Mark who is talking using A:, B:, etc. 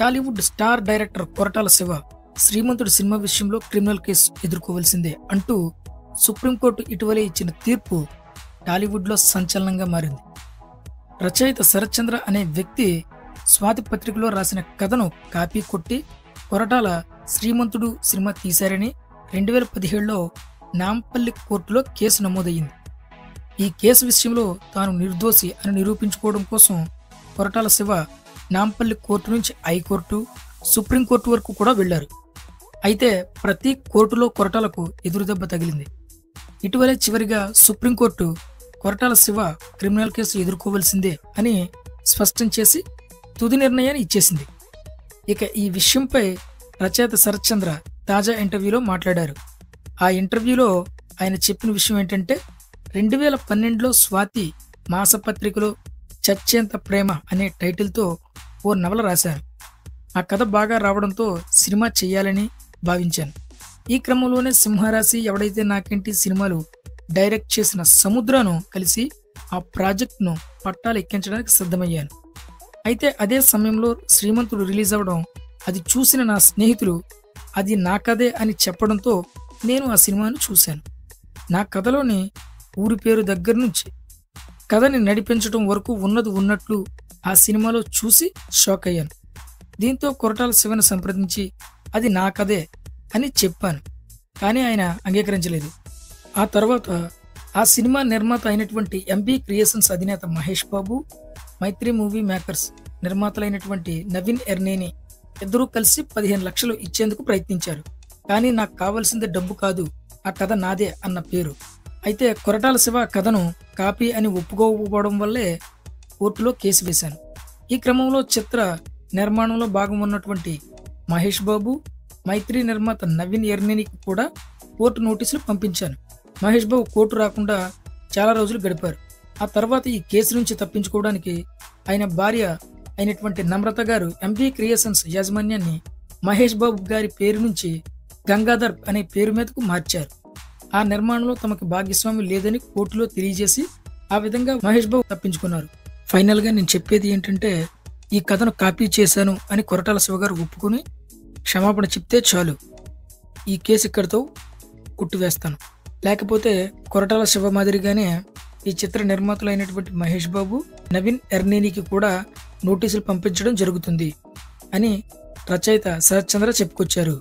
A: Tollywood star director Koratala Shiva శ్రీమంతుడు cinema విషయంలో criminal case ఎదుర్కోవాల్సిందే అంటూ supreme court ఇటీవలే ఇచ్చిన తీర్పు టాలీవుడ్లో సంచలనంగా మారింది. రచయిత శరత్చంద్ర అనే వ్యక్తి స్వాతి పత్రికలో రాసిన కథను కాపీ కొట్టి కొరటాల శ్రీమంతుడు సినిమా తీశారని 2017లో నాంపల్లి కోర్టులో కేసు నమోదయ్యింది. ఈ కేసు విషయంలో తాను నిర్దోషి అని నిరూపించుకోవడం కోసం కొరటాల శివ నాంపల్లి కోర్టు నుంచి హైకోర్టు, సుప్రీంకోర్టు వరకు కూడా వెళ్లారు. అయితే ప్రతి కోర్టులో కొరటాలకు ఎదురుదెబ్బ తగిలింది. ఇటీవలే చివరిగా supreme court Koratala Siva criminal case ఎదుర్కోవాల్సిందే అని స్పష్టం చేసి తుది నిర్ణయాన్ని ఇచ్చేసింది. ఇక ఈ విషయంపై రచయిత శరత్చంద్ర తాజా ఇంటర్వ్యూలో మాట్లాడారు. ఆ ఇంటర్వ్యూలో ఆయన చెప్పిన విషయం ఏంటంటే 2012లో స్వాతి మాసపత్రికలో చచ్చేంత ప్రేమ అనే టైటిల్తో ఓ నవల రాశాను. ఆ కథ బాగా రావడంతో సినిమా చెయ్యాలని భావించాను. ఈ క్రమంలోనే సింహరాశి, ఎవడైతే నాకేంటి సినిమాలు డైరెక్ట్ చేసిన సముద్రాను కలిసి ఆ ప్రాజెక్ట్ను పట్టాలు ఎక్కించడానికి సిద్ధమయ్యాను. అయితే అదే సమయంలో శ్రీమంతుడు రిలీజ్ అవ్వడం, అది చూసిన నా స్నేహితులు అది నా కథే అని చెప్పడంతో నేను ఆ సినిమాను చూశాను. నా కథలోని ఊరి పేరు దగ్గర నుంచి కథని నడిపించడం వరకు ఉన్నది ఉన్నట్లు ఆ సినిమాలో చూసి షాక్ అయ్యాను. దీంతో కొరటాల శివను సంప్రదించి అది నా కథే అని చెప్పాను. కానీ ఆయన అంగీకరించలేదు. ఆ తర్వాత ఆ సినిమా నిర్మాత అయినటువంటి ఎంబీ క్రియేషన్స్ అధినేత మహేష్ బాబు, మైత్రి మూవీ మేకర్స్ నిర్మాతలైనటువంటి నవీన్ ఎర్నేని ఇద్దరూ కలిసి 15 లక్షలు ఇచ్చేందుకు ప్రయత్నించారు. కానీ నాకు కావాల్సింది డబ్బు కాదు, ఆ కథ నాదే అన్న పేరు. అయితే కొరటాల శివ కథను కాపీ అని ఒప్పుకోకపోవడం వల్లే కోర్టులో కేసు వేశాను. ఈ క్రమంలో చిత్ర నిర్మాణంలో భాగం ఉన్నటువంటి మహేష్ బాబు, మైత్రి నిర్మాత నవీన్ ఎర్నేనికి కూడా కోర్టు నోటీసులు పంపించాను. మహేష్ బాబు కోర్టు రాకుండా చాలా రోజులు గడిపారు. ఆ తర్వాత ఈ కేసు నుంచి తప్పించుకోవడానికి ఆయన భార్య అయినటువంటి నమ్రత గారు ఎంబీ క్రియేషన్స్ యాజమాన్యాన్ని మహేష్ బాబు గారి పేరు నుంచి గంగాధర్ అనే పేరు మీదకు మార్చారు. ఆ నిర్మాణంలో తమకు భాగస్వామి లేదని కోర్టులో తెలియజేసి ఆ విధంగా మహేష్ బాబు తప్పించుకున్నారు. ఫైనల్ గా నేను చెప్పేది ఏంటంటే, ఈ కథను కాపీ చేశాను అని కొరటాల శివ గారు ఒప్పుకుని క్షమాపణ చెప్తే చాలు, ఈ కేసు ఇక్కడితో కొట్టివేస్తాను. లేకపోతే కొరటాల శివ మాదిరిగానే ఈ చిత్ర నిర్మాతలైనటువంటి మహేష్ బాబు, నవీన్ ఎర్నేనికి కూడా నోటీసులు పంపించడం జరుగుతుంది అని రచయిత శరత్చంద్ర చెప్పుకొచ్చారు.